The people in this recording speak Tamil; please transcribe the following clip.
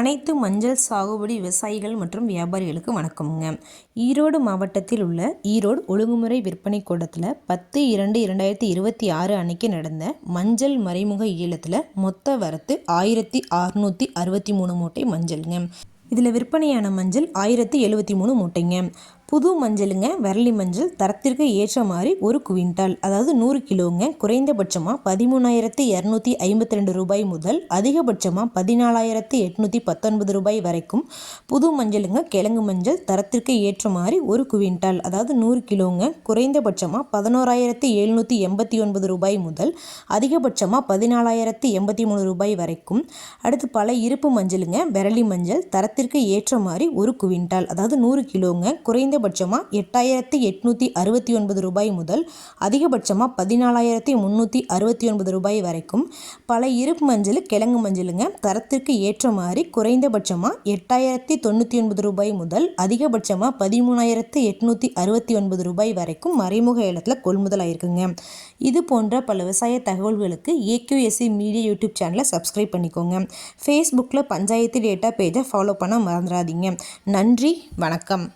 அனைத்து மஞ்சள் சாகுபடி விவசாயிகள் மற்றும் வியாபாரிகளுக்கு வணக்கமுங்க. ஈரோடு மாவட்டத்தில் உள்ள ஈரோடு ஒழுங்குமுறை விற்பனை கூடத்தில் 10/2/2026 அன்னைக்கு நடந்த மஞ்சள் மறைமுக ஏலத்தில் மொத்த வரத்து 1663 மூட்டை மஞ்சளுங்க. இதில் விற்பனையான மஞ்சள் 1073 மூட்டைங்க. புது மஞ்சளுங்க, விரலி மஞ்சள் தரத்திற்கு ஏற்ற மாதிரி 1 குவிண்டால், அதாவது 100 கிலோங்க. குறைந்தபட்சமாக 13,252 ரூபாய் முதல் அதிகபட்சமாக 14,819 ரூபாய் வரைக்கும் புது மஞ்சளுங்க. கிழங்கு மஞ்சள் தரத்திற்கு ஏற்ற மாதிரி 1 குவிண்டால், அதாவது 100 கிலோங்க. குறைந்தபட்சமாக 11,789 ரூபாய் முதல் அதிகபட்சமாக 14,083 ரூபாய் வரைக்கும். அடுத்து பல இருப்பு மஞ்சளுங்க, விரலி மஞ்சள் தரத்திற்கு ஏற்ற மாதிரி 1 குவிண்டால், அதாவது 100 கிலோங்க. குறைந்தபட்சமாக 8,869 ரூபாய் முதல் அதிகபட்சமாக 14,369 ரூபாய் வரைக்கும். பல இருப்பு மஞ்சள் கிழங்கு மஞ்சளுங்க, தரத்திற்கு ஏற்ற மாதிரி குறைந்தபட்சமாக 8,099 ரூபாய் முதல் அதிகபட்சமாக 13,869 ரூபாய் வரைக்கும் மறைமுக ஏலத்தில் கொள்முதல் ஆயிருக்குங்க. இது போன்ற பல விவசாய தகவல்களுக்கு ஏக்யூஎஸ்சி மீடியா யூடியூப் சேனலை சப்ஸ்கிரைப் பண்ணிக்கோங்க. ஃபேஸ்புக்கில் பஞ்சாயத்து டேட்டா பேஜை ஃபாலோ பண்ண மறந்துடாதீங்க. நன்றி, வணக்கம்.